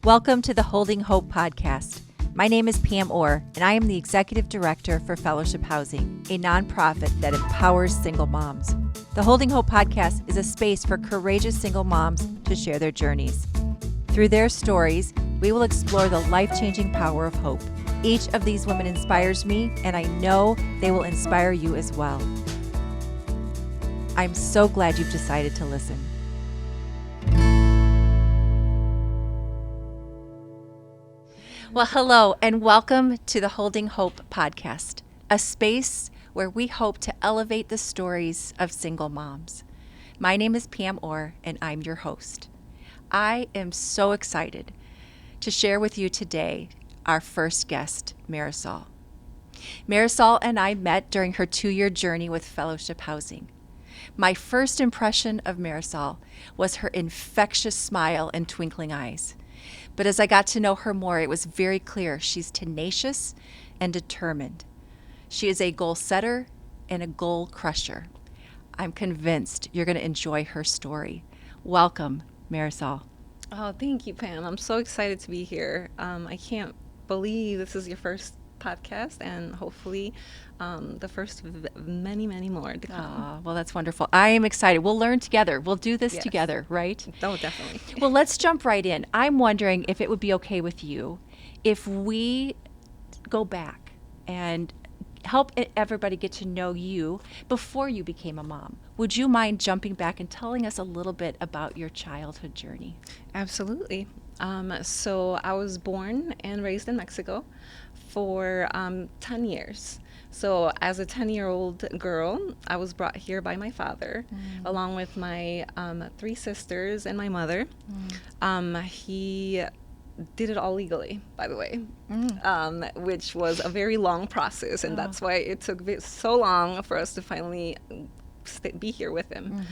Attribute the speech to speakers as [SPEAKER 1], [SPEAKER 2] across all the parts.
[SPEAKER 1] Welcome to the Holding Hope podcast. My name is Pam Orr, and I am the Executive Director for Fellowship Housing, a nonprofit that empowers single moms. The Holding Hope podcast is a space for courageous single moms to share their journeys. Through their stories, we will explore the life-changing power of hope. Each of these women inspires me, and I know they will inspire you as well. I'm so glad you've decided to listen. Well, hello, and welcome to the Holding Hope podcast, a space where we hope to elevate the stories of single moms. My name is Pam Orr, and I'm your host. I am so excited to share with you today our first guest, Marisol. Marisol and I met during her 2-year journey with Fellowship Housing. My first impression of Marisol was her infectious smile and twinkling eyes. But as I got to know her more, it was very clear she's tenacious and determined. She is a goal setter and a goal crusher. I'm convinced you're going to enjoy her story. Welcome, Marisol.
[SPEAKER 2] Oh, thank you, Pam. I'm so excited to be here. I can't believe this is your first podcast, and hopefully the first of many, many more to come.
[SPEAKER 1] Well, that's wonderful. I am excited. We'll learn together. We'll do this together, right?
[SPEAKER 2] Oh, definitely.
[SPEAKER 1] Well, let's jump right in. I'm wondering if it would be okay with you if we go back and help everybody get to know you before you became a mom. Would you mind jumping back and telling us a little bit about your childhood journey?
[SPEAKER 2] Absolutely. So I was born and raised in Mexico for 10 years. So as a 10-year-old girl, I was brought here by my father, along with my 3 sisters and my mother. He did it all legally, by the way, which was a very long process, and that's why it took so long for us to finally be here with him.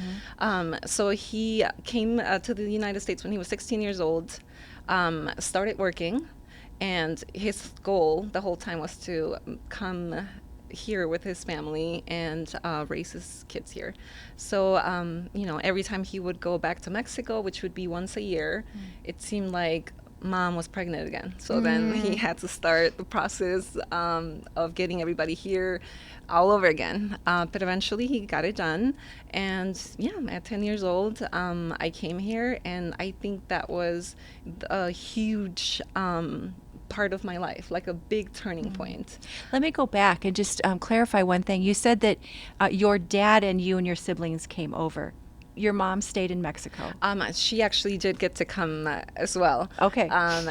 [SPEAKER 2] So he came to the United States when he was 16 years old, started working, and his goal the whole time was to come here with his family and raise his kids here. So, every time he would go back to Mexico, which would be once a year, it seemed like mom was pregnant again. So then he had to start the process of getting everybody here all over again. But eventually he got it done. And at 10 years old, I came here, and I think that was a huge part of my life, like a big turning point.
[SPEAKER 1] Let me go back and just clarify one thing. You said that your dad and you and your siblings came over. Your mom stayed in Mexico.
[SPEAKER 2] She actually did get to come as well.
[SPEAKER 1] Okay.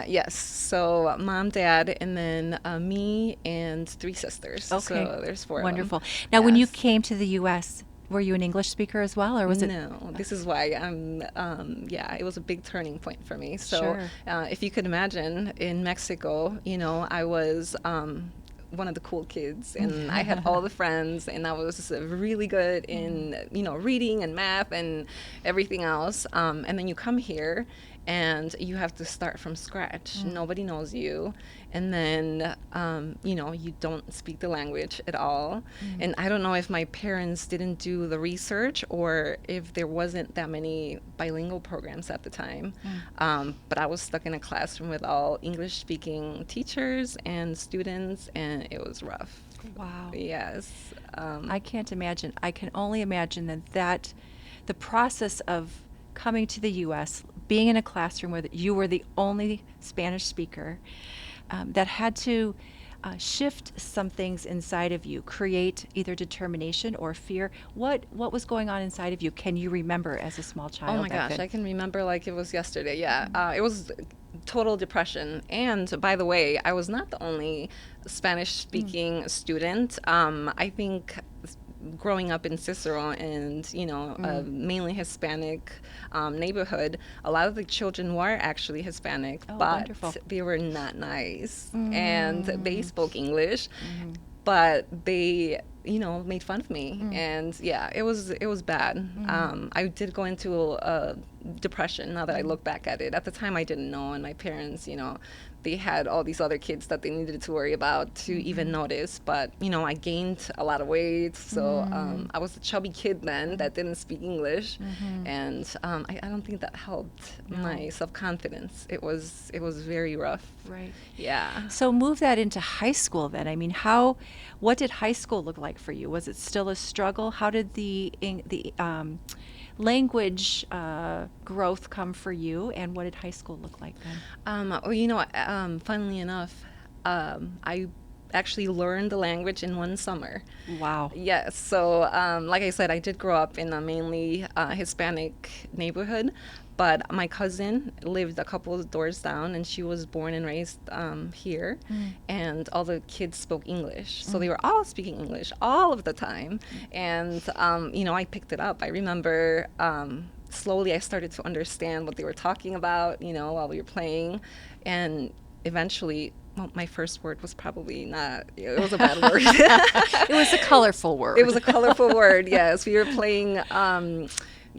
[SPEAKER 2] Yes. So mom, dad, and then me and 3 sisters.
[SPEAKER 1] Okay.
[SPEAKER 2] So there's 4
[SPEAKER 1] Wonderful.
[SPEAKER 2] of them.
[SPEAKER 1] Now, when you came to the U.S., were you an English speaker as well, or was it?
[SPEAKER 2] No, this is why it was a big turning point for me. So
[SPEAKER 1] Sure.
[SPEAKER 2] If you could imagine, in Mexico, I was one of the cool kids, and I had all the friends, and I was really good in reading and math and everything else, and then you come here and you have to start from scratch. Nobody knows you, and then you don't speak the language at all. And I don't know if my parents didn't do the research or if there wasn't that many bilingual programs at the time, but I was stuck in a classroom with all English speaking teachers and students, and it was rough.
[SPEAKER 1] Wow.
[SPEAKER 2] Yes.
[SPEAKER 1] I can't imagine. I can only imagine that the process of coming to the U.S., being in a classroom where you were the only Spanish speaker, that had to shift some things inside of you, create either determination or fear. What was going on inside of you? Can you remember as a small child?
[SPEAKER 2] Oh my gosh, I can remember like it was yesterday. Yeah, it was total depression. And by the way, I was not the only Spanish-speaking student. I think growing up in Cicero and a mainly Hispanic neighborhood, a lot of the children were actually Hispanic, but
[SPEAKER 1] wonderful.
[SPEAKER 2] they were not nice, and they spoke English, but they made fun of me, and it was bad. I did go into a depression. Now that I look back at it, at the time I didn't know, and my parents they had all these other kids that they needed to worry about to even notice. But, I gained a lot of weight. So I was a chubby kid then that didn't speak English. And I don't think that helped my self-confidence. It was very rough.
[SPEAKER 1] Right.
[SPEAKER 2] Yeah.
[SPEAKER 1] So move that into high school then. I mean, what did high school look like for you? Was it still a struggle? How did the language growth come for you, and what did high school look like then?
[SPEAKER 2] Funnily enough, I actually learned the language in one summer.
[SPEAKER 1] Wow.
[SPEAKER 2] Yes. So, like I said, I did grow up in a mainly Hispanic neighborhood, but my cousin lived a couple of doors down, and she was born and raised here, and all the kids spoke English. So they were all speaking English all of the time, and I picked it up. I remember. Slowly, I started to understand what they were talking about, while we were playing, and eventually, well, my first word was probably not, it was a bad word.
[SPEAKER 1] It was a colorful word.
[SPEAKER 2] It was a colorful word, yes. We were playing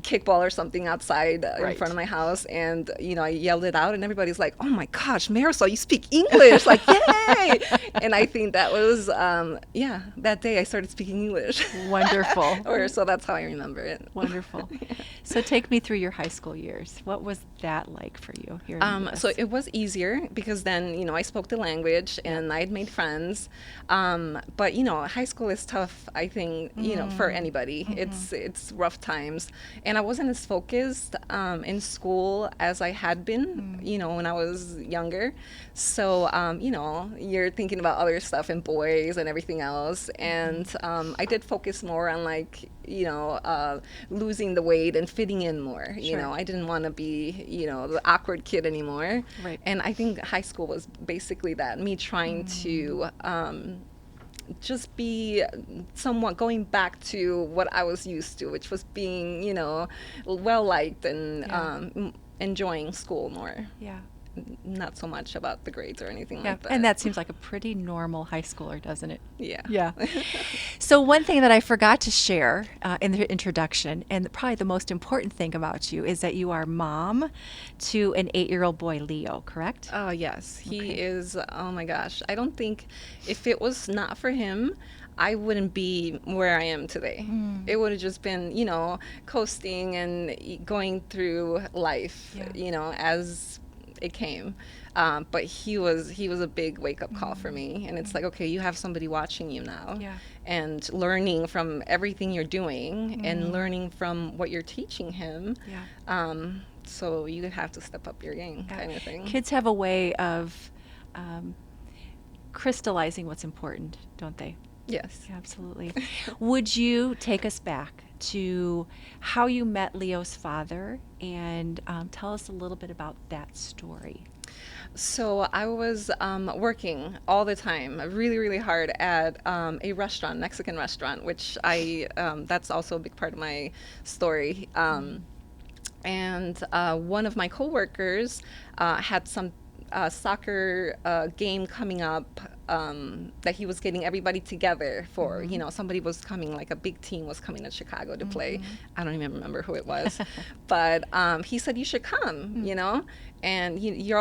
[SPEAKER 2] kickball or something outside in front of my house, and I yelled it out, and everybody's like, "Oh my gosh, Marisol, you speak English!" Like, yay! And I think that was that day I started speaking English.
[SPEAKER 1] Wonderful.
[SPEAKER 2] Or so that's how I remember it.
[SPEAKER 1] Wonderful. So take me through your high school years. What was that like for you here in the US?
[SPEAKER 2] So it was easier because then, I spoke the language and I'd made friends. But, high school is tough, I think, for anybody. It's rough times. And I wasn't as focused in school as I had been, when I was younger. So, you're thinking about other stuff and boys and everything else. And I did focus more on losing the weight and fitting in more.
[SPEAKER 1] Sure.
[SPEAKER 2] I didn't want to be, the awkward kid anymore.
[SPEAKER 1] Right.
[SPEAKER 2] And I think high school was basically that, me trying to just be somewhat going back to what I was used to, which was being, well liked and enjoying school more.
[SPEAKER 1] Yeah.
[SPEAKER 2] Not so much about the grades or anything
[SPEAKER 1] Yeah.
[SPEAKER 2] like that.
[SPEAKER 1] And that seems like a pretty normal high schooler, doesn't it?
[SPEAKER 2] Yeah.
[SPEAKER 1] Yeah. So one thing that I forgot to share in the introduction, and probably the most important thing about you, is that you are mom to an 8-year-old boy, Leo, correct?
[SPEAKER 2] Oh, yes. He
[SPEAKER 1] Okay.
[SPEAKER 2] is, oh my gosh. I don't think if it was not for him, I wouldn't be where I am today. It would have just been, coasting and going through life, as it came. But he was a big wake-up call for me. And it's like, okay, you have somebody watching you now.
[SPEAKER 1] Yeah.
[SPEAKER 2] And learning from everything you're doing and learning from what you're teaching him.
[SPEAKER 1] Yeah.
[SPEAKER 2] So you have to step up your game, kind of thing.
[SPEAKER 1] Kids have a way of crystallizing what's important, don't they?
[SPEAKER 2] Yes.
[SPEAKER 1] Yeah, absolutely. Would you take us back to how you met Leo's father and tell us a little bit about that story?
[SPEAKER 2] So I was working all the time, really, really hard at a restaurant, Mexican restaurant, which that's also a big part of my story. And one of my coworkers had some soccer game coming up that he was getting everybody together for. Somebody was coming, like a big team was coming to Chicago to play. I don't even remember who it was. But he said, you should come, and you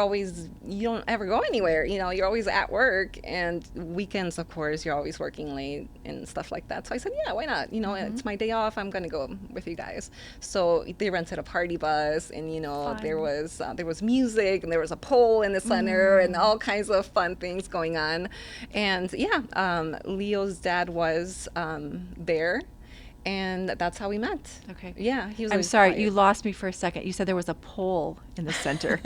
[SPEAKER 2] don't ever go anywhere, you're always at work, and weekends, of course, you're always working late and stuff like that. So I said, yeah, why not? It's my day off. I'm going to go with you guys. So they rented a party bus, and, there was music, and there was a pole in the center and all kinds of fun things going on. And Leo's dad was there. And that's how we met.
[SPEAKER 1] Okay.
[SPEAKER 2] Yeah, he was.
[SPEAKER 1] I'm
[SPEAKER 2] always
[SPEAKER 1] sorry,
[SPEAKER 2] quiet.
[SPEAKER 1] you lost me for a second. You said there was a pole in the center.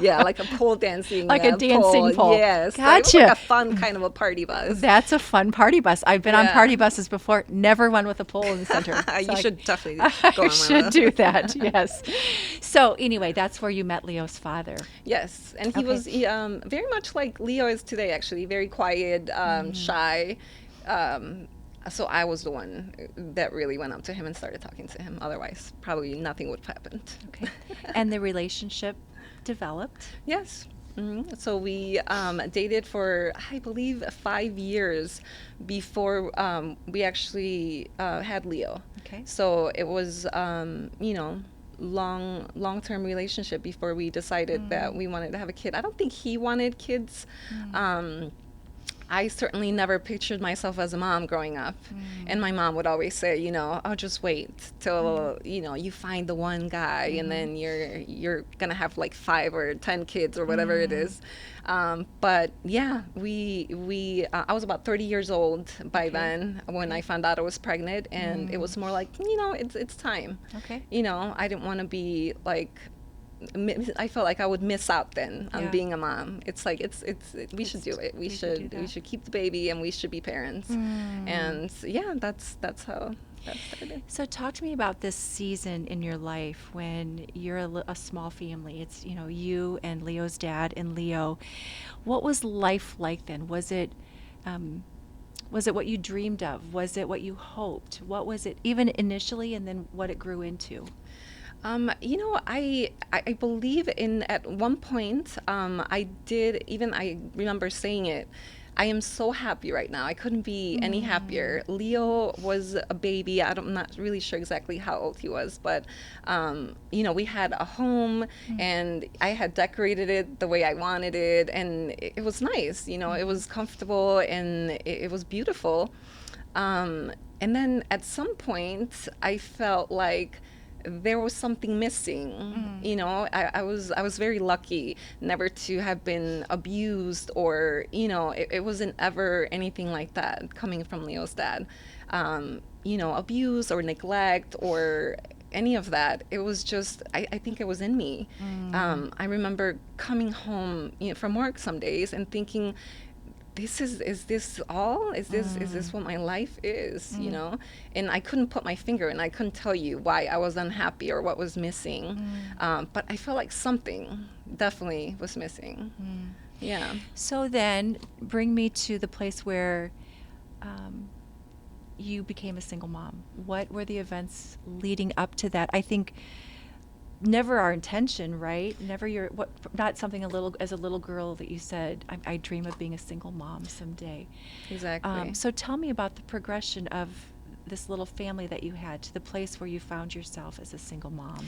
[SPEAKER 2] Yeah, like a pole dancing.
[SPEAKER 1] Like a dancing pole.
[SPEAKER 2] Yes.
[SPEAKER 1] Gotcha.
[SPEAKER 2] It was like a fun kind of a party bus.
[SPEAKER 1] That's a fun party bus. I've been on
[SPEAKER 2] Yeah.
[SPEAKER 1] party buses before. Never one with a pole in the center.
[SPEAKER 2] You should definitely
[SPEAKER 1] I
[SPEAKER 2] go on one
[SPEAKER 1] should
[SPEAKER 2] of
[SPEAKER 1] do
[SPEAKER 2] those.
[SPEAKER 1] that. Yes. So anyway, that's where you met Leo's father.
[SPEAKER 2] Yes, and he
[SPEAKER 1] Okay.
[SPEAKER 2] was very much like Leo is today, actually, very quiet, shy. So I was the one that really went up to him and started talking to him. Otherwise, probably nothing would have happened.
[SPEAKER 1] Okay. And the relationship developed.
[SPEAKER 2] Yes. So we dated for, I believe, 5 years before we actually had Leo.
[SPEAKER 1] Okay.
[SPEAKER 2] So it was, long-term relationship before we decided that we wanted to have a kid. I don't think he wanted kids. Um, I certainly never pictured myself as a mom growing up. And my mom would always say, I'll just wait till, you find the one guy and then you're going to have like 5 or 10 kids or whatever it is. But yeah, I was about 30 years old by then when I found out I was pregnant, and it was more like, it's time.
[SPEAKER 1] Okay.
[SPEAKER 2] I didn't want to be like, I felt like I would miss out then on being a mom. It's like we should do it. We should keep the baby and we should be parents. And yeah, that's how that started.
[SPEAKER 1] So talk to me about this season in your life when you're a small family. It's, you and Leo's dad and Leo. What was life like then? Was it what you dreamed of? Was it what you hoped? What was it even initially, and then what it grew into?
[SPEAKER 2] I believe at one point, I remember saying it. I am so happy right now. I couldn't be any happier. Leo was a baby. I'm not really sure exactly how old he was, but, we had a home and I had decorated it the way I wanted it. And it was nice, it was comfortable and it was beautiful. And then at some point I felt like there was something missing. I was very lucky never to have been abused, or it wasn't ever anything like that coming from Leo's dad. Abuse or neglect or any of that. It was just, I think it was in me. I remember coming home from work some days and thinking, is this all? Is this what my life is? And I couldn't put my finger, and I couldn't tell you why I was unhappy or what was missing. But I felt like something definitely was missing. Yeah.
[SPEAKER 1] So then bring me to the place where you became a single mom. What were the events leading up to that? I think never our intention, right? Not something as a little girl that you said, I dream of being a single mom someday.
[SPEAKER 2] Exactly.
[SPEAKER 1] So tell me about the progression of this little family that you had to the place where you found yourself as a single mom.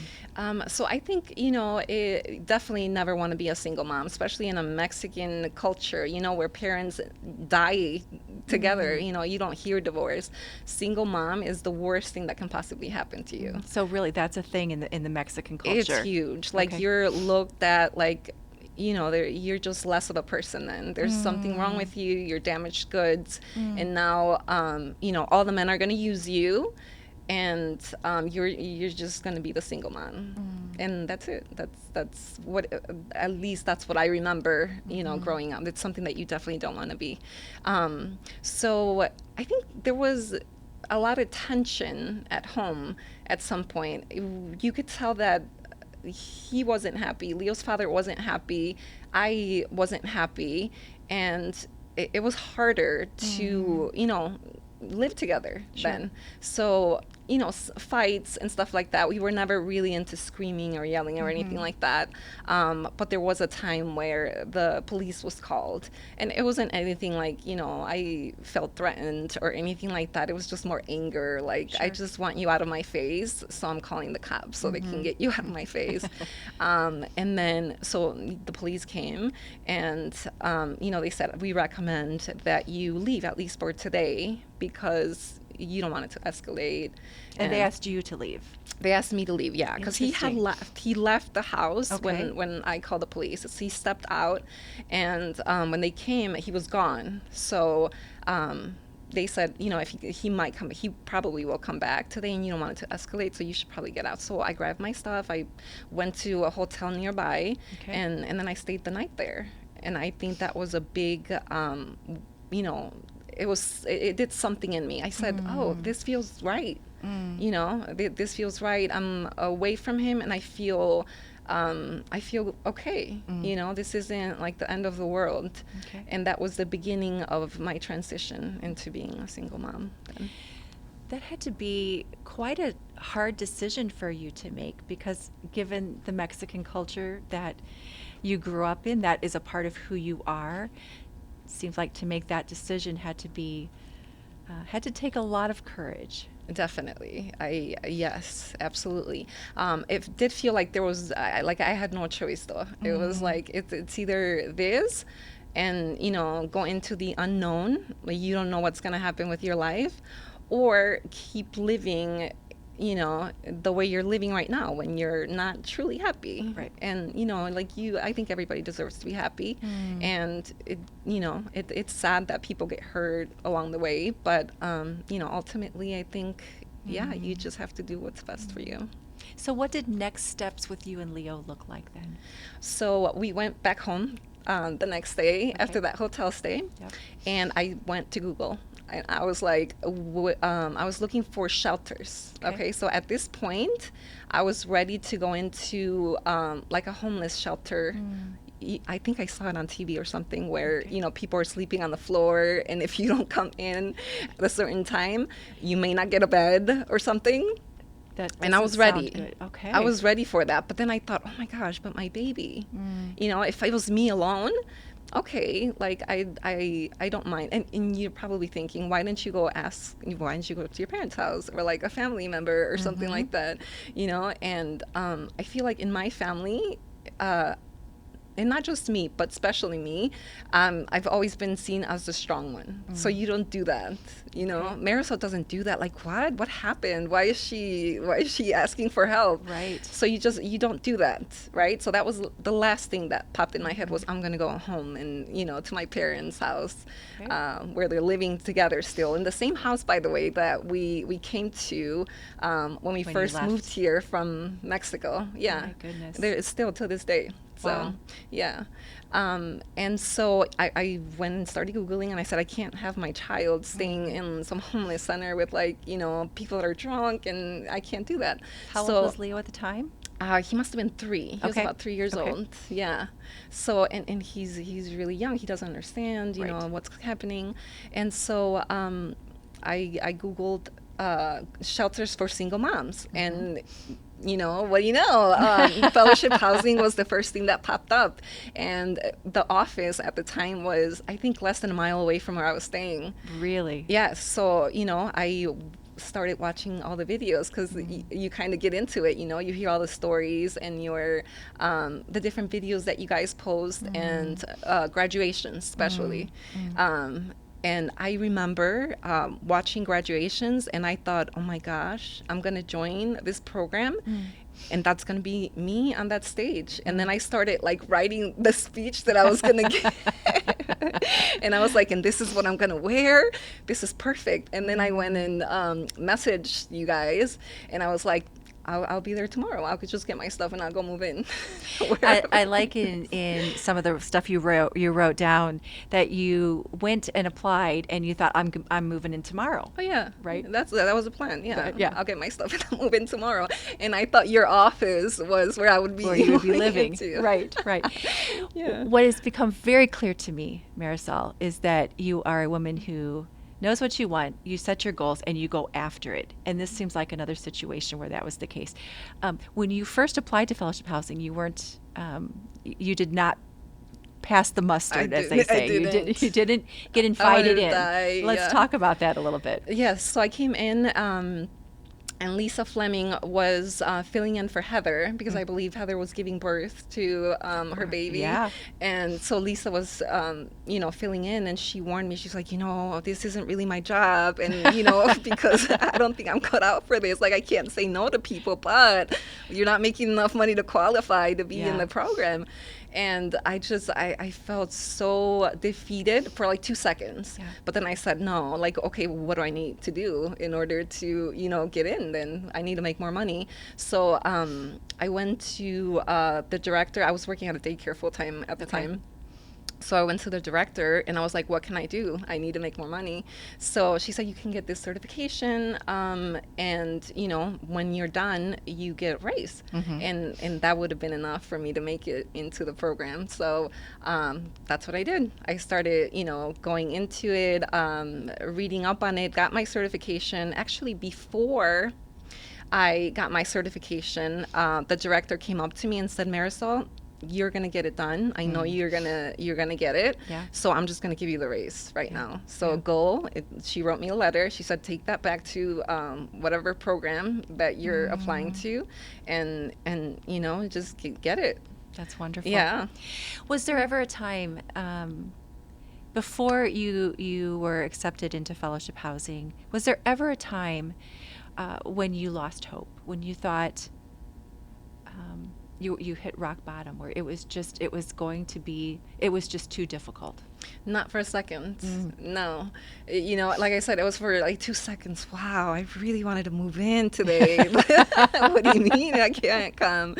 [SPEAKER 2] So I think, it definitely never want to be a single mom, especially in a Mexican culture, where parents die together. You don't hear divorce. Single mom is the worst thing that can possibly happen to you.
[SPEAKER 1] So really, that's a thing in the Mexican culture.
[SPEAKER 2] It's huge. Like, you're looked at like, you're just less of a person then. There's something wrong with you. You're damaged goods. And now, all the men are going to use you, and you're just going to be the single mom. And that's it. That's what, at least that's what I remember, growing up. It's something that you definitely don't want to be. So I think there was a lot of tension at home at some point. You could tell that he wasn't happy. Leo's father wasn't happy. I wasn't happy. And it was harder to, live together then. So, fights and stuff like that. We were never really into screaming or yelling or anything like that. But there was a time where the police was called, and it wasn't anything like, I felt threatened or anything like that. It was just more anger. Like, I just want you out of my face, so I'm calling the cops so they can get you out of my face. And then, so the police came, and, they said, we recommend that you leave at least for today because you don't want it to escalate.
[SPEAKER 1] And they asked you to leave.
[SPEAKER 2] They asked me to leave, yeah, because he had left. He left the house
[SPEAKER 1] Okay.
[SPEAKER 2] when I called the police. So he stepped out, and when they came, he was gone. So they said, if he might come, he probably will come back today, and you don't want it to escalate, so you should probably get out. So I grabbed my stuff. I went to a hotel nearby, and then I stayed the night there. And I think that was a big, it did something in me. I said, oh, this feels right. This feels right. I'm away from him, and I feel okay. This isn't like the end of the world.
[SPEAKER 1] Okay.
[SPEAKER 2] And that was the beginning of my transition into being a single mom then.
[SPEAKER 1] That had to be quite a hard decision for you to make, because given the Mexican culture that you grew up in, that is a part of who you are. Seems like to make that decision had to take a lot of courage.
[SPEAKER 2] Definitely. Yes, absolutely. It did feel like there was, like I had no choice though. It was like, it's either this and, go into the unknown, like you don't know what's going to happen with your life, or keep living, the way you're living right now when you're not truly happy.
[SPEAKER 1] Right.
[SPEAKER 2] And, like I think everybody deserves to be happy. And it's sad that people get hurt along the way, but, ultimately I think, yeah, you just have to do what's best for you.
[SPEAKER 1] So, what did next steps with you and Leo look like then?
[SPEAKER 2] So we went back home the next day
[SPEAKER 1] Okay.
[SPEAKER 2] after that hotel stay,
[SPEAKER 1] Yep.
[SPEAKER 2] and I went to Google. And I was like, I was looking for shelters.
[SPEAKER 1] Okay.
[SPEAKER 2] Okay, so at this point, I was ready to go into like a homeless shelter. I think I saw it on TV or something where, people are sleeping on the floor, and if you don't come in at a certain time, you may not get a bed or something.
[SPEAKER 1] That
[SPEAKER 2] And I was
[SPEAKER 1] doesn't sound
[SPEAKER 2] ready.
[SPEAKER 1] good. Okay.
[SPEAKER 2] I was ready for that. But then I thought, oh my gosh, but my baby. If it was me alone, okay, like I don't mind. And you're probably thinking, why didn't you go to your parents' house or like a family member or something like that? And I feel like in my family, and not just me, but especially me, I've always been seen as the strong one. So you don't do that, Marisol doesn't do that. Like, what happened? Why is she asking for help?
[SPEAKER 1] Right.
[SPEAKER 2] So you don't do that, right? So that was the last thing that popped in my head was I'm gonna go home and to my parents' house,
[SPEAKER 1] Okay.
[SPEAKER 2] where they're living together still in the same house, by the way, that we came to when we
[SPEAKER 1] When you
[SPEAKER 2] first
[SPEAKER 1] left.
[SPEAKER 2] moved here from Mexico. Yeah,
[SPEAKER 1] my goodness.
[SPEAKER 2] there is still to this day. So,
[SPEAKER 1] Wow.
[SPEAKER 2] yeah. And so I went and started Googling, and I said, I can't have my child staying in some homeless center with, like, people that are drunk, and I can't do that.
[SPEAKER 1] How
[SPEAKER 2] so,
[SPEAKER 1] old was Leo at the time?
[SPEAKER 2] he must have been 3. He was
[SPEAKER 1] Okay.
[SPEAKER 2] about 3 years
[SPEAKER 1] Okay.
[SPEAKER 2] old. Yeah. So, and he's really young. He doesn't understand,
[SPEAKER 1] Right.
[SPEAKER 2] what's happening. And so, I Googled shelters for single moms, and fellowship housing was the first thing that popped up, and the office at the time was, I think, less than a mile away from where I was staying.
[SPEAKER 1] Really?
[SPEAKER 2] Yes, so I started watching all the videos because you kind of get into it. You hear all the stories and the different videos that you guys post, and graduations especially. And I remember watching graduations, and I thought, oh my gosh, I'm going to join this program. And that's going to be me on that stage. And then I started like writing the speech that I was going to give. And I was like, and this is what I'm going to wear. This is perfect. And then I went and messaged you guys, and I was like, I'll be there tomorrow. I could just get my stuff and I'll go move in.
[SPEAKER 1] I like in some of the stuff you wrote down that you went and applied and you thought I'm moving in tomorrow.
[SPEAKER 2] Oh yeah,
[SPEAKER 1] Right.
[SPEAKER 2] That was a plan. Yeah,
[SPEAKER 1] Yeah.
[SPEAKER 2] I'll get my stuff and I'll move in tomorrow. And I thought your office was where I would be.
[SPEAKER 1] Where you would be
[SPEAKER 2] moving
[SPEAKER 1] living.
[SPEAKER 2] into.
[SPEAKER 1] Right, right.
[SPEAKER 2] Yeah.
[SPEAKER 1] What has become very clear to me, Marisol, is that you are a woman who knows what you want, you set your goals, and you go after it. And this seems like another situation where that was the case. When you first applied to fellowship housing, you did not pass the mustard, as they say. You didn't get invited
[SPEAKER 2] to
[SPEAKER 1] in.
[SPEAKER 2] die,
[SPEAKER 1] Let's
[SPEAKER 2] yeah.
[SPEAKER 1] talk about that a little bit.
[SPEAKER 2] Yes, so I came in, and Lisa Fleming was filling in for Heather because I believe Heather was giving birth to her baby.
[SPEAKER 1] Yeah.
[SPEAKER 2] And so Lisa was, filling in, and she warned me. She's like, this isn't really my job, and because I don't think I'm cut out for this. Like, I can't say no to people, but you're not making enough money to qualify to be in
[SPEAKER 1] Yeah.
[SPEAKER 2] the program. And I felt so defeated for like 2 seconds.
[SPEAKER 1] Yeah.
[SPEAKER 2] But then I said, no, like, okay, what do I need to do in order to, get in? Then I need to make more money. So I went to the director. I was working at a daycare full time at the
[SPEAKER 1] Okay.
[SPEAKER 2] time. So I went to the director and I was like, what can I do? I need to make more money. So she said, you can get this certification. And, when you're done, you get a raise. And that would have been enough for me to make it into the program. So that's what I did. I started, going into it, reading up on it, got my certification. Actually, before I got my certification, the director came up to me and said, Marisol, you're gonna get it done. I know you're gonna get it.
[SPEAKER 1] Yeah.
[SPEAKER 2] So I'm just gonna give you the raise right
[SPEAKER 1] Yeah.
[SPEAKER 2] now. So
[SPEAKER 1] Yeah.
[SPEAKER 2] go. She wrote me a letter. She said, take that back to whatever program that you're applying to, and just get it.
[SPEAKER 1] That's wonderful.
[SPEAKER 2] Yeah.
[SPEAKER 1] Was there ever a time before you were accepted into fellowship housing? Was there ever a time when you lost hope, when you thought you hit rock bottom, where it was just too difficult?
[SPEAKER 2] Not for a second. No. Like I said, it was for like 2 seconds. Wow, I really wanted to move in today. What do you mean I can't come?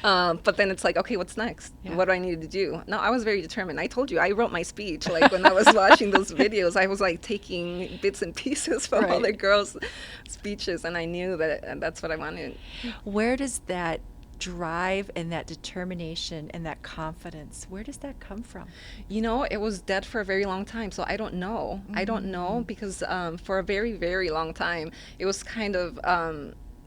[SPEAKER 2] But then it's like, okay, what's next?
[SPEAKER 1] Yeah.
[SPEAKER 2] What do I need to do? No, I was very determined. I told you, I wrote my speech. Like when I was watching those videos, I was like taking bits and pieces from all the girls' speeches, and I knew that that's what I wanted.
[SPEAKER 1] Where does that drive and that determination and that confidence, where does that come from?
[SPEAKER 2] It was dead for a very long time, so I don't know. I don't know because for a very, very long time, it was kind of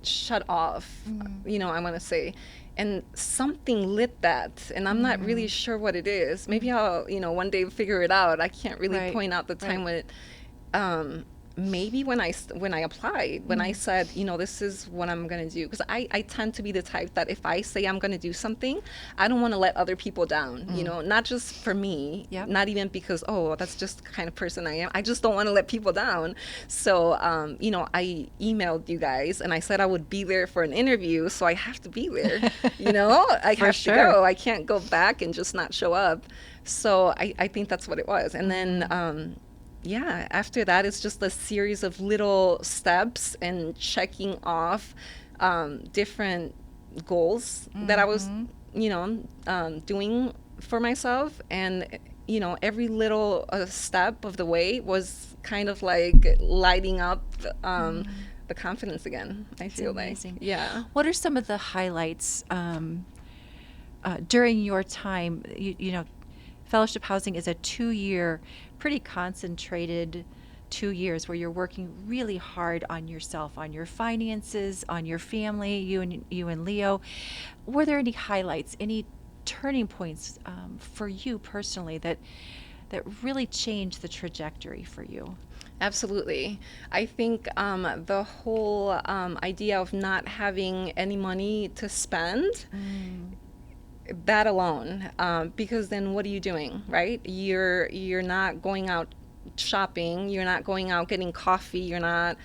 [SPEAKER 2] shut off, I want to say. And something lit that, and I'm not really sure what it is. Maybe I'll, one day figure it out. I can't really point out the time when it, maybe when I applied, when I said, this is what I'm going to do. Because I tend to be the type that if I say I'm going to do something, I don't want to let other people down, not just for me, not even because, that's just the kind of person I am. I just don't want to let people down. So, I emailed you guys and I said I would be there for an interview. So I have to be there, I have to go. I can't go back and just not show up. So I think that's what it was. And then, after that, it's just a series of little steps and checking off different goals that I was, doing for myself. And, every little step of the way was kind of like lighting up the confidence again, I feel
[SPEAKER 1] amazing.
[SPEAKER 2] like. Yeah.
[SPEAKER 1] What are some of the highlights during your time? Fellowship housing is a 2-year, pretty concentrated 2 years where you're working really hard on yourself, on your finances, on your family, you and Leo. Were there any highlights, any turning points for you personally that really changed the trajectory for you?
[SPEAKER 2] Absolutely. I think the whole idea of not having any money to spend, that alone, because then what are you doing, right? You're not going out shopping, you're not going out getting coffee, you're not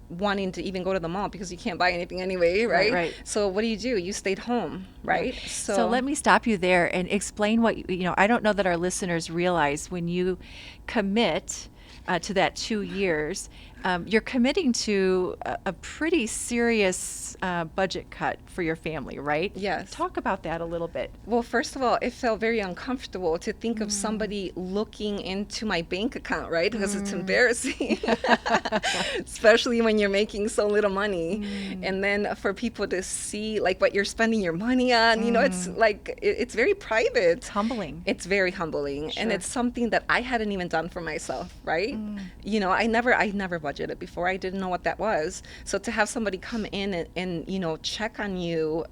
[SPEAKER 2] wanting to even go to the mall because you can't buy anything anyway, right?
[SPEAKER 1] Right.
[SPEAKER 2] So what do? You stayed home, right?
[SPEAKER 1] So let me stop you there and explain what I don't know that our listeners realize when you commit to that 2 years, you're committing to a pretty serious budget cut for your family, right?
[SPEAKER 2] Yes.
[SPEAKER 1] Talk about that a little bit.
[SPEAKER 2] Well, first of all, it felt very uncomfortable to think of somebody looking into my bank account, right? Because it's embarrassing, especially when you're making so little money. And then for people to see like what you're spending your money on, it's like, it's very private.
[SPEAKER 1] It's humbling.
[SPEAKER 2] It's very humbling.
[SPEAKER 1] Sure.
[SPEAKER 2] And it's something that I hadn't even done for myself, right? I never budgeted before. I didn't know what that was. So to have somebody come in and check on you,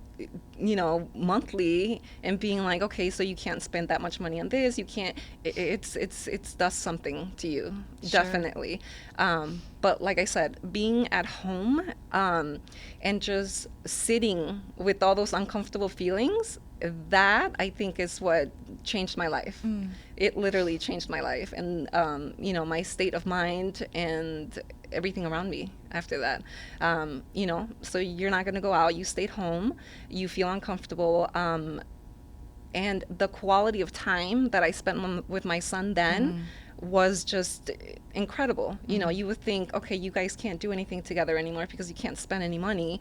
[SPEAKER 2] monthly, and being like, okay, so you can't spend that much money on this, you can't, it's does something to you. Sure. Definitely. But like I said, being at home and just sitting with all those uncomfortable feelings, that I think is what changed my life. It literally changed my life, and my state of mind and everything around me after that. So you're not going to go out, you stayed home, you feel uncomfortable, and the quality of time that I spent with my son then was just incredible. You would think, okay, you guys can't do anything together anymore because you can't spend any money.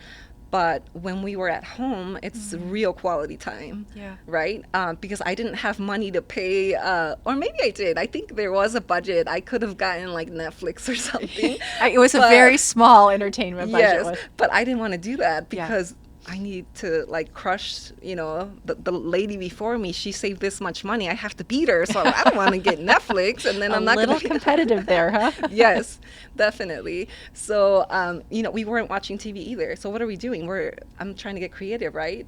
[SPEAKER 2] But when we were at home, it's real quality time, right? Because I didn't have money to pay, or maybe I did. I think there was a budget. I could have gotten like Netflix or something.
[SPEAKER 1] It was a very small entertainment budget.
[SPEAKER 2] Yes, but I didn't want to do that because I need to like crush, the lady before me. She saved this much money. I have to beat her. So I don't want to get Netflix, and then
[SPEAKER 1] A
[SPEAKER 2] I'm not
[SPEAKER 1] little
[SPEAKER 2] going to.
[SPEAKER 1] competitive there, huh?
[SPEAKER 2] Yes, definitely. So, we weren't watching TV either. So what are we doing? I'm trying to get creative, right?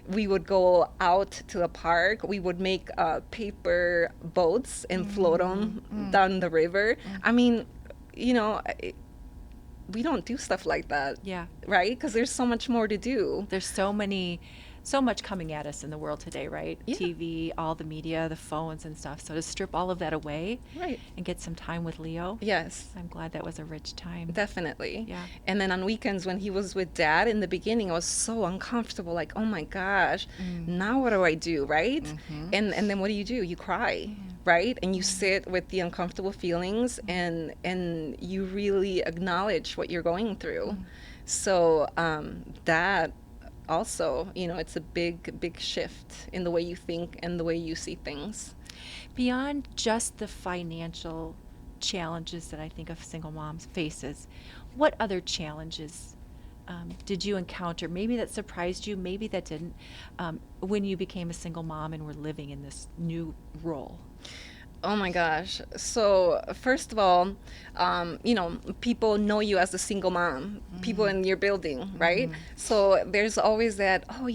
[SPEAKER 2] We would go out to the park. We would make paper boats and float them down the river. I mean, you know, we don't do stuff like that,
[SPEAKER 1] Yeah.
[SPEAKER 2] right? Because there's so much more to do.
[SPEAKER 1] There's so much coming at us in the world today, right?
[SPEAKER 2] Yeah.
[SPEAKER 1] TV, all the media, the phones and stuff. So to strip all of that away
[SPEAKER 2] Right.
[SPEAKER 1] and get some time with Leo,
[SPEAKER 2] Yes.
[SPEAKER 1] I'm glad that was a rich time.
[SPEAKER 2] Definitely.
[SPEAKER 1] Yeah.
[SPEAKER 2] And then on weekends when he was with dad in the beginning, I was so uncomfortable. Like, oh my gosh, now what do I do, right? And then what do? You cry, right? And you sit with the uncomfortable feelings, and you really acknowledge what you're going through. So that also, it's a big shift in the way you think and the way you see things.
[SPEAKER 1] Beyond just the financial challenges that I think a single mom faces, what other challenges did you encounter? Maybe that surprised you, maybe that didn't, when you became a single mom and were living in this new role.
[SPEAKER 2] Oh my gosh. So, first of all, people know you as a single mom, people in your building, right? So there's always that, oh,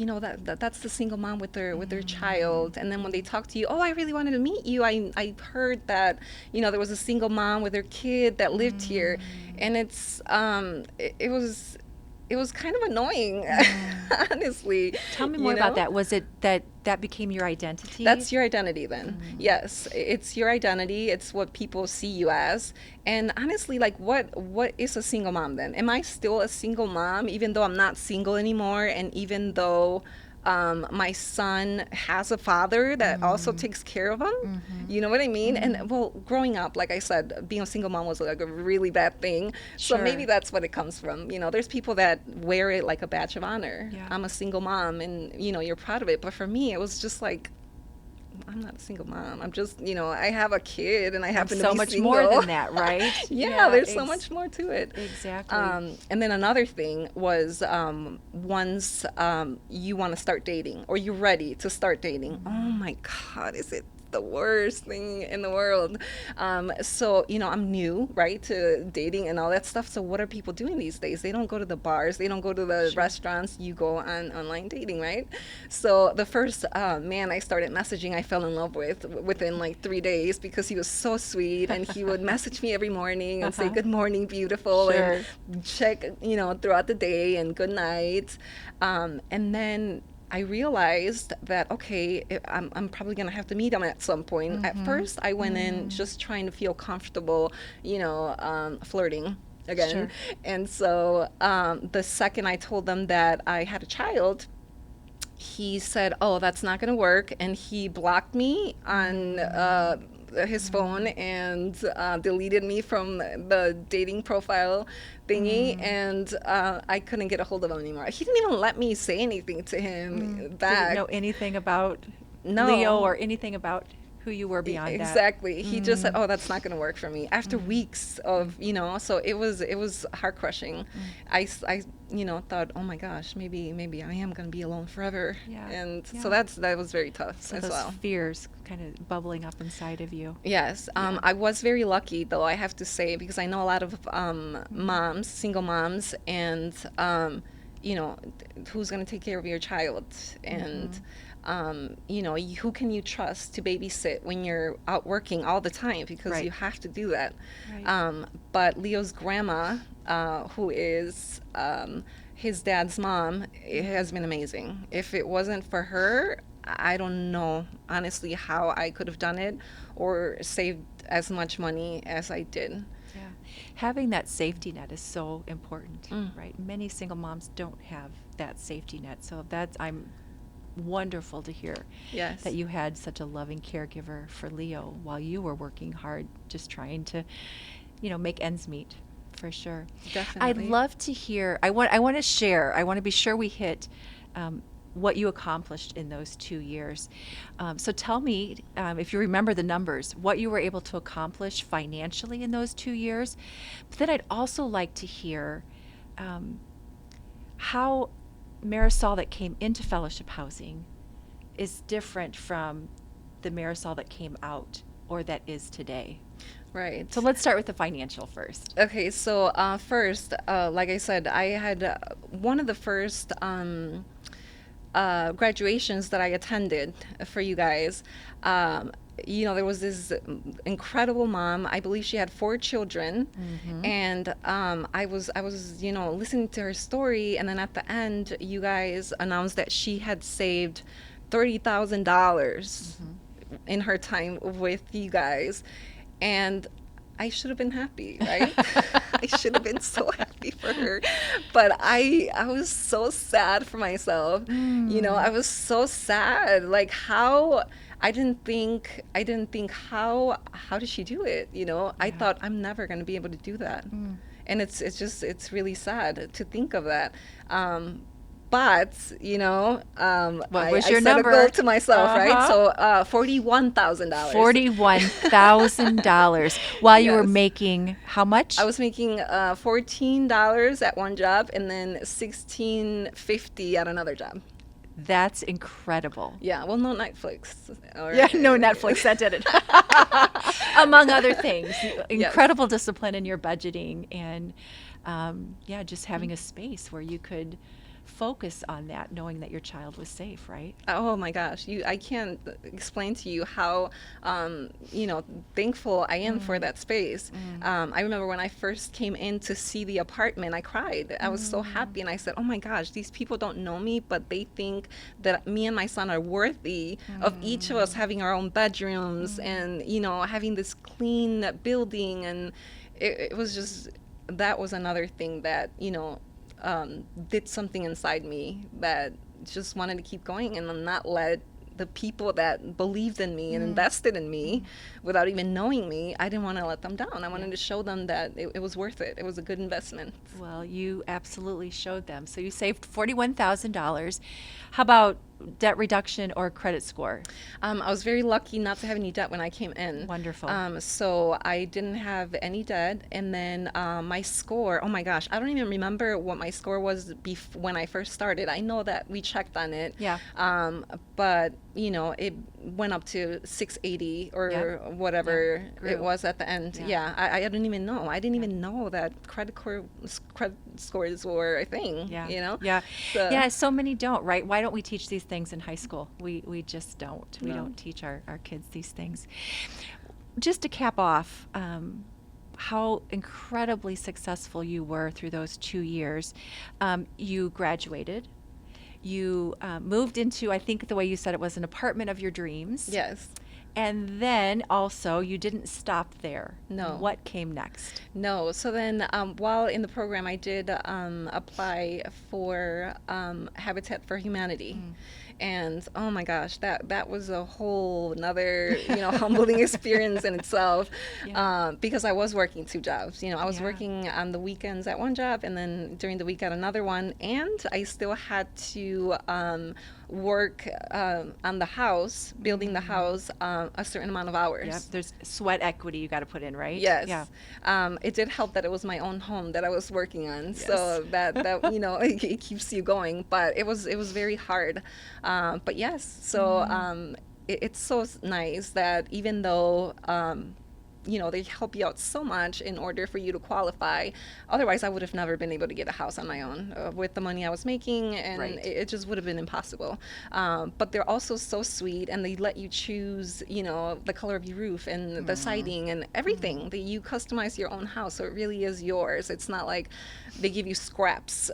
[SPEAKER 2] that's the single mom with their child. And then when they talk to you, oh, I really wanted to meet you. I heard that, there was a single mom with her kid that lived here. And it was kind of annoying, honestly.
[SPEAKER 1] Tell me more about that. Was it that became your identity?
[SPEAKER 2] That's your identity then. Yes, it's your identity. It's what people see you as. And honestly, like what is a single mom then? Am I still a single mom even though I'm not single anymore, and even though my son has a father that also takes care of him? You know what I mean? And well, growing up, like I said, being a single mom was like a really bad thing. So
[SPEAKER 1] Sure.
[SPEAKER 2] maybe that's what it comes from. There's people that wear it like a badge of honor.
[SPEAKER 1] Yeah.
[SPEAKER 2] I'm a single mom, and you're proud of it. But for me, it was just like, I'm not a single mom. I'm just, I have a kid, and I happen to
[SPEAKER 1] so
[SPEAKER 2] be
[SPEAKER 1] much
[SPEAKER 2] single.
[SPEAKER 1] more than that, right?
[SPEAKER 2] Yeah, there's so much more to it.
[SPEAKER 1] Exactly.
[SPEAKER 2] And then another thing was, once you want to start dating, or you're ready to start dating, oh my God, is it the worst thing in the world? So, I'm new, right, to dating and all that stuff. So what are people doing these days? They don't go to the bars. They don't go to the restaurants. You go on online dating, right? So the first man I started messaging, I fell in love with within like 3 days, because he was so sweet, and he would message me every morning and say, good morning, beautiful,
[SPEAKER 1] Sure.
[SPEAKER 2] and check, throughout the day, and good night. And then I realized that, okay, I'm probably going to have to meet him at some point. At first, I went in just trying to feel comfortable, flirting again.
[SPEAKER 1] Sure.
[SPEAKER 2] And so the second I told them that I had a child, he said, oh, that's not going to work. And he blocked me on his phone, and deleted me from the dating profile thingy, and I couldn't get a hold of him anymore. He didn't even let me say anything to him back.
[SPEAKER 1] Didn't know anything about
[SPEAKER 2] No.
[SPEAKER 1] Leo or anything about who you were beyond that.
[SPEAKER 2] Exactly. He just said, oh, that's not going to work for me. After weeks of, so it was heart crushing. I thought, oh my gosh, maybe I am going to be alone forever.
[SPEAKER 1] Yeah.
[SPEAKER 2] And
[SPEAKER 1] Yeah.
[SPEAKER 2] so that was very tough
[SPEAKER 1] So
[SPEAKER 2] as
[SPEAKER 1] those
[SPEAKER 2] well.
[SPEAKER 1] fears kind of bubbling up inside of you.
[SPEAKER 2] Yes, I was very lucky, though, I have to say, because I know a lot of moms, single moms, and who's going to take care of your child, and who can you trust to babysit when you're out working all the time, because
[SPEAKER 1] Right.
[SPEAKER 2] you have to do that.
[SPEAKER 1] Right.
[SPEAKER 2] But Leo's grandma, who is his dad's mom, it has been amazing. If it wasn't for her, I don't know, honestly, how I could have done it or saved as much money as I did.
[SPEAKER 1] Yeah. Having that safety net is so important, right? Many single moms don't have that safety net. So I'm wonderful to hear
[SPEAKER 2] Yes.
[SPEAKER 1] that you had such a loving caregiver for Leo while you were working hard, just trying to, make ends meet, for sure.
[SPEAKER 2] Definitely.
[SPEAKER 1] I'd love to hear. I want to share. I want to be sure we hit what you accomplished in those 2 years. So tell me, if you remember the numbers, what you were able to accomplish financially in those 2 years. But then I'd also like to hear how Marisol that came into fellowship housing is different from the Marisol that came out or that is today.
[SPEAKER 2] Right.
[SPEAKER 1] So let's start with the financial first.
[SPEAKER 2] Okay, so first, like I said, I had one of the first graduations that I attended for you guys. There was this incredible mom. I believe she had 4 children, and I was listening to her story, and then at the end, you guys announced that she had saved $30,000 in her time with you guys, and I should have been happy, right? I should have been so happy for her, but I was so sad for myself. I was so sad. Like how I didn't think how did she do it? I thought I'm never going to be able to do that, and it's really sad to think of that. But
[SPEAKER 1] What was
[SPEAKER 2] I
[SPEAKER 1] your
[SPEAKER 2] set
[SPEAKER 1] number?
[SPEAKER 2] a goal to myself, right? So $41,000.
[SPEAKER 1] $41,000 while you were
[SPEAKER 2] Yes.
[SPEAKER 1] making how much?
[SPEAKER 2] I was making $14 at one job and then $16.50 at another job.
[SPEAKER 1] That's incredible.
[SPEAKER 2] Yeah, well, no Netflix.
[SPEAKER 1] Yeah, no Netflix, that did it. Among other things. Incredible discipline in your budgeting and just having a space where you could focus on that, knowing that your child was safe, right?
[SPEAKER 2] Oh my gosh, I can't explain to you how thankful I am for that space. I remember when I first came in to see the apartment, I cried. I was so happy, and I said, "Oh my gosh, these people don't know me, but they think that me and my son are worthy of each of us having our own bedrooms and having this clean building." And it was just that was another thing that did something inside me that just wanted to keep going and not let the people that believed in me and invested in me without even knowing me, I didn't want to let them down. I wanted to show them that it was worth it. It was a good investment.
[SPEAKER 1] Well, you absolutely showed them. So you saved $41,000. How about debt reduction or credit score?
[SPEAKER 2] I was very lucky not to have any debt when I came in.
[SPEAKER 1] Wonderful.
[SPEAKER 2] So I didn't have any debt. And then my score, oh my gosh, I don't even remember what my score was when I first started. I know that we checked on it.
[SPEAKER 1] Yeah.
[SPEAKER 2] But, it went up to 680 or whatever
[SPEAKER 1] Grew.
[SPEAKER 2] it was at the end.
[SPEAKER 1] Yeah.
[SPEAKER 2] I didn't even know. I didn't even know that credit scores were a thing,
[SPEAKER 1] Yeah.
[SPEAKER 2] So,
[SPEAKER 1] Yeah, so many don't, right? Why don't we teach these things in high school? We just don't. We
[SPEAKER 2] No.
[SPEAKER 1] don't teach our kids these things. Just to cap off, how incredibly successful you were through those 2 years. You graduated. You moved into, I think the way you said it was an apartment of your dreams.
[SPEAKER 2] Yes.
[SPEAKER 1] And then also, you didn't stop there.
[SPEAKER 2] No.
[SPEAKER 1] What came next?
[SPEAKER 2] No. So then, while in the program, I did apply for Habitat for Humanity. And oh my gosh, that was a whole another humbling experience in itself, because I was working 2 jobs. I was working on the weekends at one job, and then during the week at another one, and I still had to work on the house, building the house, a certain amount of hours.
[SPEAKER 1] Yep. There's sweat equity you got to put in, right?
[SPEAKER 2] Yes.
[SPEAKER 1] Yeah.
[SPEAKER 2] It did help that it was my own home that I was working on,
[SPEAKER 1] Yes.
[SPEAKER 2] so that it keeps you going. But it was very hard. But yes, so it's so nice that even though they help you out so much in order for you to qualify. Otherwise, I would have never been able to get a house on my own with the money I was making, and
[SPEAKER 1] Right.
[SPEAKER 2] it just would have been impossible. But they're also so sweet, and they let you choose, the color of your roof and the siding and everything. That you customize your own house, so it really is yours. It's not like they give you scraps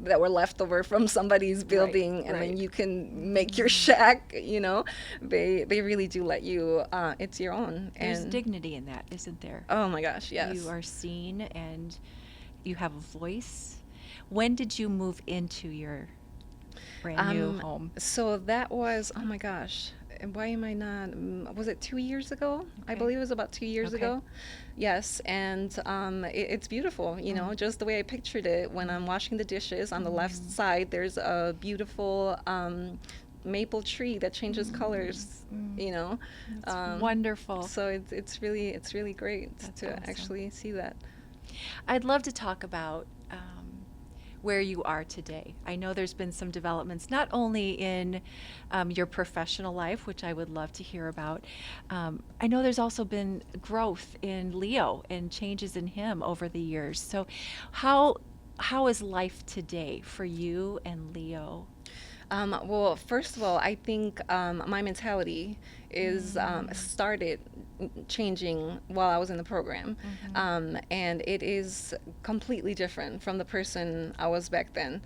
[SPEAKER 2] that were left over from somebody's building, and then you can make your shack. They really do let you. It's your own.
[SPEAKER 1] There's
[SPEAKER 2] And
[SPEAKER 1] dignity in that, isn't there?
[SPEAKER 2] oh my gosh, yes.
[SPEAKER 1] You are seen and you have a voice. When did you move into your brand new home?
[SPEAKER 2] So that was, oh my gosh, and why am I not, was it 2 years ago? I
[SPEAKER 1] Okay.
[SPEAKER 2] believe it was about 2 years
[SPEAKER 1] Okay.
[SPEAKER 2] ago. Yes, and it's beautiful, just the way I pictured it. When I'm washing the dishes, on the left side, there's a beautiful maple tree that changes colors,
[SPEAKER 1] That's wonderful.
[SPEAKER 2] So it's really great
[SPEAKER 1] That's
[SPEAKER 2] to
[SPEAKER 1] awesome.
[SPEAKER 2] actually see that.
[SPEAKER 1] I'd love to talk about where you are today? I know there's been some developments, not only in your professional life, which I would love to hear about. I know there's also been growth in Leo and changes in him over the years. So, how is life today for you and Leo?
[SPEAKER 2] Well, first of all, I think my mentality is started changing while I was in the program. And it is completely different from the person I was back then.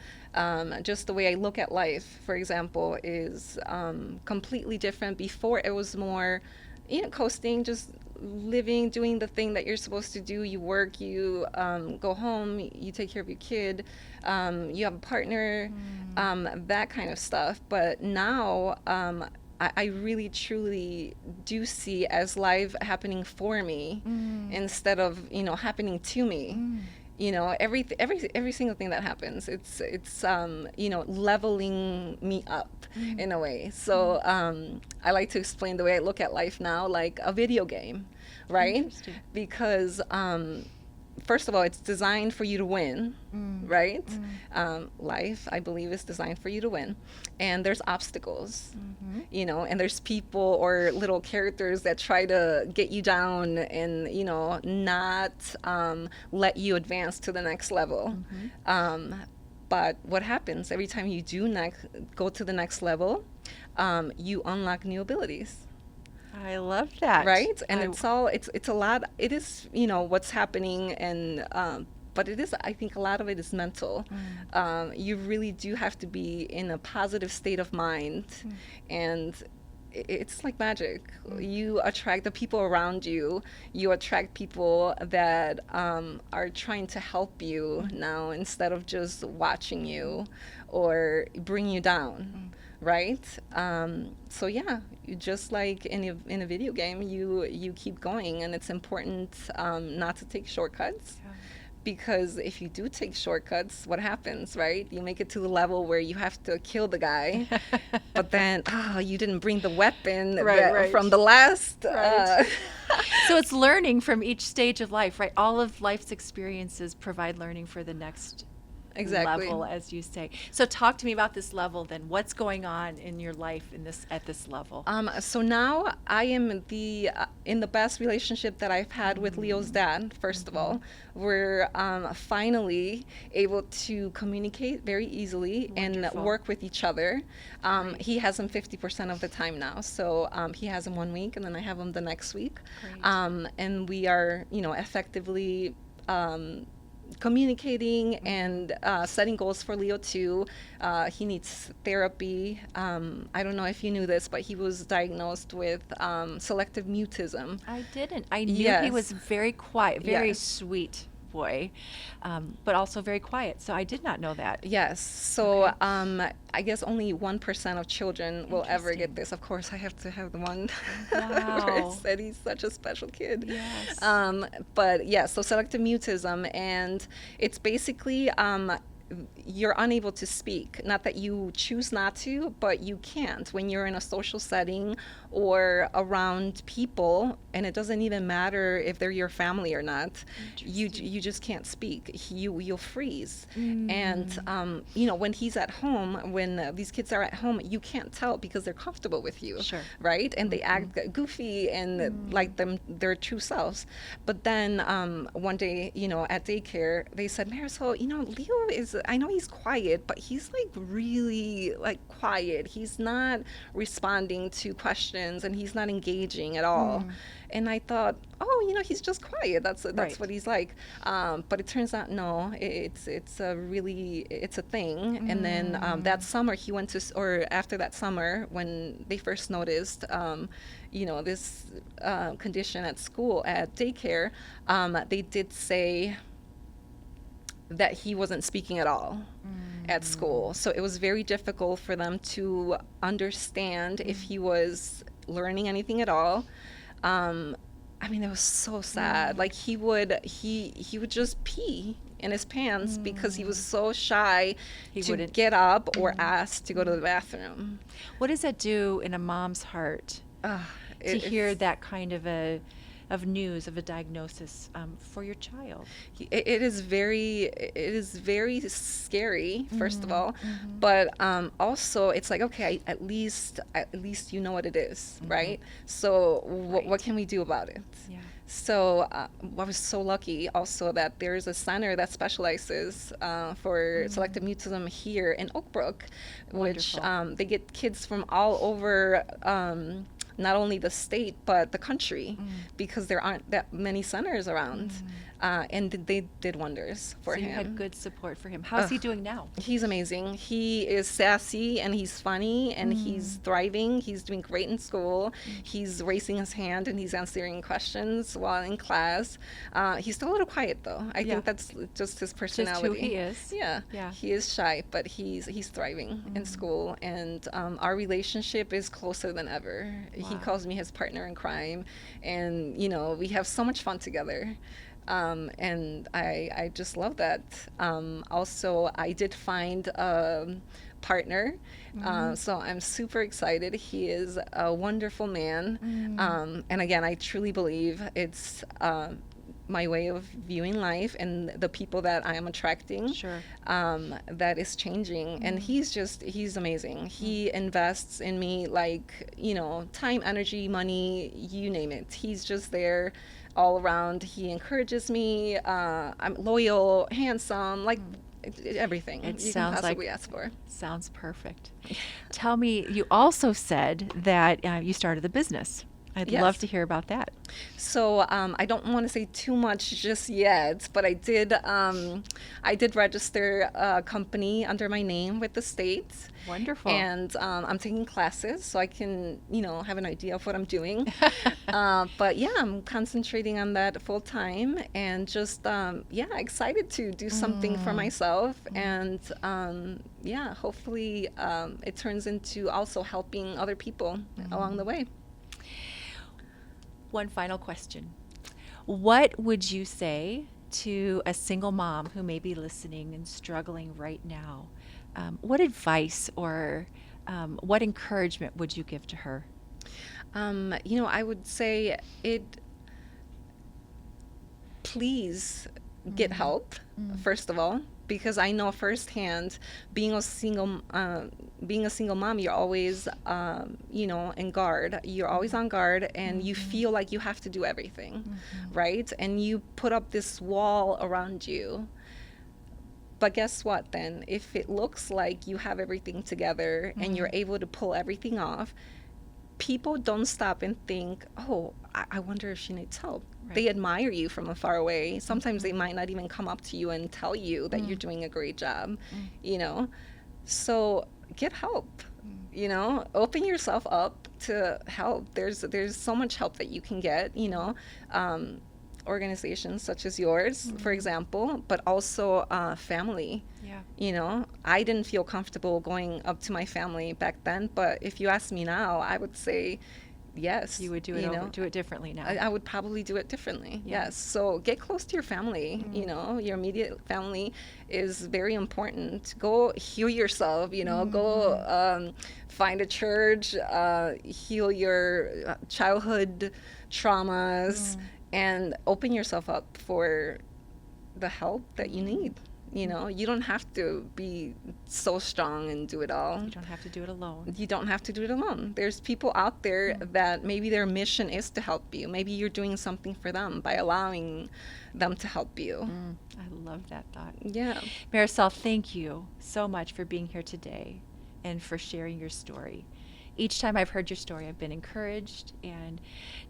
[SPEAKER 2] Just the way I look at life, for example, is completely different. Before, it was more, coasting, just living, doing the thing that you're supposed to do. You work, you go home, you take care of your kid, you have a partner, that kind of stuff. But now, I really truly do see as life happening for me instead of happening to me. Every single thing that happens, it's leveling me up in a way. So I like to explain the way I look at life now, like a video game, right?
[SPEAKER 1] Interesting.
[SPEAKER 2] Because first of all, it's designed for you to win, right? Life, I believe, is designed for you to win. And there's obstacles, and there's people or little characters that try to get you down and, not let you advance to the next level. But what happens every time you do go to the next level, you unlock new abilities.
[SPEAKER 1] I love that.
[SPEAKER 2] Right? And it's a lot. It is, what's happening, and but it is, I think a lot of it is mental. You really do have to be in a positive state of mind, and it's like magic. You attract the people around you. You attract people that are trying to help you now, instead of just watching you or bring you down. Right? So yeah, you just like in a video game, you keep going, and it's important not to take shortcuts. Because if you do take shortcuts, what happens, right? You make it to the level where you have to kill the guy, but then, you didn't bring the weapon
[SPEAKER 1] Right.
[SPEAKER 2] from the last.
[SPEAKER 1] Right. So it's learning from each stage of life, right? All of life's experiences provide learning for the next
[SPEAKER 2] Exactly.
[SPEAKER 1] level, as you say. So talk to me about this level then. What's going on in your life at this level?
[SPEAKER 2] So now I am in the best relationship that I've had with Leo's dad. First of all, we're finally able to communicate very easily.
[SPEAKER 1] Wonderful.
[SPEAKER 2] And work with each other. He has him 50% of the time now. So he has him 1 week, and then I have him the next week.
[SPEAKER 1] Great.
[SPEAKER 2] And we are, effectively communicating and setting goals for Leo too. He needs therapy. I don't know if you knew this, but he was diagnosed with selective mutism.
[SPEAKER 1] I didn't. I knew he
[SPEAKER 2] Yes.
[SPEAKER 1] was very quiet, very
[SPEAKER 2] Yes.
[SPEAKER 1] sweet boy, but also very quiet. So I did not know that.
[SPEAKER 2] Yes. So I guess only 1% of children will ever
[SPEAKER 1] Interesting.
[SPEAKER 2] get this. Of course, I have to have the one
[SPEAKER 1] Wow.
[SPEAKER 2] where it said he's such a special kid.
[SPEAKER 1] Yes.
[SPEAKER 2] But yeah, so selective mutism, and it's basically you're unable to speak. Not that you choose not to, but you can't when you're in a social setting or around people, and it doesn't even matter if they're your family or not. You just can't speak. You'll freeze. And when he's at home, when these kids are at home, you can't tell because they're comfortable with you.
[SPEAKER 1] Sure.
[SPEAKER 2] Right? And they act goofy and like their true selves. But then one day, at daycare, they said, Marisol, Leo is, I know he's quiet, but he's like really like quiet. He's not responding to questions, and he's not engaging at all. And I thought, he's just quiet. That's
[SPEAKER 1] Right.
[SPEAKER 2] what he's like. But it turns out, no, it's a thing. And then that summer he went to, or after that summer when they first noticed, this condition at school, at daycare, they did say that he wasn't speaking at all at school. So it was very difficult for them to understand if he was learning anything at all. It was so sad. Like he would just pee in his pants because he was so shy to
[SPEAKER 1] wouldn't-
[SPEAKER 2] get up or ask to go to the bathroom.
[SPEAKER 1] What does that do in a mom's heart to hear
[SPEAKER 2] It's-
[SPEAKER 1] that kind of a of news of a diagnosis for your child.
[SPEAKER 2] It is very scary, first of all,
[SPEAKER 1] Mm-hmm.
[SPEAKER 2] but also it's like, okay, at least you know what it is,
[SPEAKER 1] Mm-hmm.
[SPEAKER 2] right? So what
[SPEAKER 1] Right.
[SPEAKER 2] can we do about it?
[SPEAKER 1] Yeah.
[SPEAKER 2] So I was so lucky also that there's a center that specializes for selective mutism here in Oak Brook, which
[SPEAKER 1] Wonderful.
[SPEAKER 2] they get kids from all over, not only the state but the country,
[SPEAKER 1] Mm.
[SPEAKER 2] because there aren't that many centers around,
[SPEAKER 1] Mm.
[SPEAKER 2] and they did wonders for
[SPEAKER 1] So you had
[SPEAKER 2] him.
[SPEAKER 1] good support for him. How's
[SPEAKER 2] Ugh,
[SPEAKER 1] he doing now?
[SPEAKER 2] he's amazing. He is sassy and he's funny and he's
[SPEAKER 1] Mm.
[SPEAKER 2] thriving. He's doing great in school. He's raising his hand and he's answering questions while in class. He's still a little quiet though. I
[SPEAKER 1] Yeah.
[SPEAKER 2] think that's just his
[SPEAKER 1] Just who
[SPEAKER 2] personality.
[SPEAKER 1] he is.
[SPEAKER 2] Yeah,
[SPEAKER 1] Yeah.
[SPEAKER 2] he is shy, but he's thriving in school, and our relationship is closer than ever. He
[SPEAKER 1] Wow.
[SPEAKER 2] calls me his partner in crime, and we have so much fun together. And I just love that. Also, I did find a partner, so I'm super excited. He is a wonderful man, and again, I truly believe it's my way of viewing life and the people that I am attracting,
[SPEAKER 1] Sure.
[SPEAKER 2] that is changing. And he's amazing. He invests in me like, time, energy, money, you name it. He's just there all around. He encourages me. I'm loyal, handsome, like everything
[SPEAKER 1] It
[SPEAKER 2] you can
[SPEAKER 1] sounds like
[SPEAKER 2] possibly ask for.
[SPEAKER 1] sounds perfect. Tell me, you also said that you started a business. I'd love
[SPEAKER 2] Yes.
[SPEAKER 1] to hear about that.
[SPEAKER 2] So I don't want to say too much just yet, but I did register a company under my name with the state,
[SPEAKER 1] Wonderful.
[SPEAKER 2] and I'm taking classes so I can have an idea of what I'm doing. But yeah, I'm concentrating on that full time, and just yeah, excited to do something for myself, and yeah, hopefully it turns into also helping other people along the way.
[SPEAKER 1] One final question. What would you say to a single mom who may be listening and struggling right now? What advice or what encouragement would you give to her?
[SPEAKER 2] I would say please get help, first of all, because I know firsthand, being a single mom, you're always in guard. You're always on guard, and you feel like you have to do everything, right? And you put up this wall around you. But guess what then? If it looks like you have everything together and you're able to pull everything off, people don't stop and think, oh, I wonder if she needs help.
[SPEAKER 1] Right.
[SPEAKER 2] They admire you from afar away. Sometimes they might not even come up to you and tell you that you're doing a great job, So get help, open yourself up to help. There's so much help that you can get, organizations such as yours, for example, but also family.
[SPEAKER 1] Yeah.
[SPEAKER 2] I didn't feel comfortable going up to my family back then, but if you ask me now, I would say yes.
[SPEAKER 1] You would do it do it differently now.
[SPEAKER 2] I would probably do it differently.
[SPEAKER 1] Yeah.
[SPEAKER 2] Yes. So get close to your family. Your immediate family is very important. Go heal yourself. Go find a church, heal your childhood traumas, and open yourself up for the help that you need. You don't have to be so strong and do it all.
[SPEAKER 1] You don't have to do it alone.
[SPEAKER 2] You don't have to do it alone. There's people out there that maybe their mission is to help you. Maybe you're doing something for them by allowing them to help you.
[SPEAKER 1] I love that thought.
[SPEAKER 2] Yeah.
[SPEAKER 1] Marisol, thank you so much for being here today and for sharing your story. Each time I've heard your story, I've been encouraged and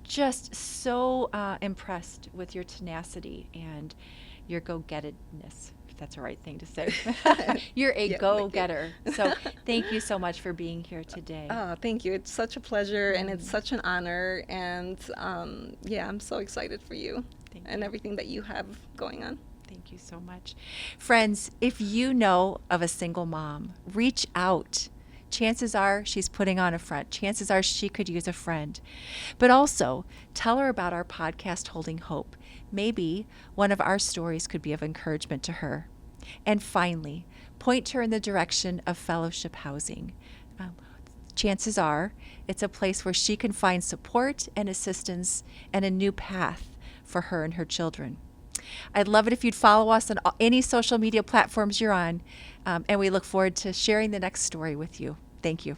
[SPEAKER 1] just so impressed with your tenacity and your go-gettedness, if that's the right thing to say. You're a
[SPEAKER 2] Yeah,
[SPEAKER 1] go-getter. So thank you so much for being here today.
[SPEAKER 2] Thank you. It's such a pleasure and it's such an honor. And yeah, I'm so excited for you
[SPEAKER 1] Thank
[SPEAKER 2] and
[SPEAKER 1] you.
[SPEAKER 2] everything that you have going on.
[SPEAKER 1] Thank you so much. Friends, if you know of a single mom, reach out. Chances are she's putting on a front. Chances are she could use a friend. But also, tell her about our podcast, Holding Hope. Maybe one of our stories could be of encouragement to her. And finally, point her in the direction of fellowship housing. chances are it's a place where she can find support and assistance and a new path for her and her children. I'd love it if you'd follow us on any social media platforms you're on, and we look forward to sharing the next story with you. Thank you.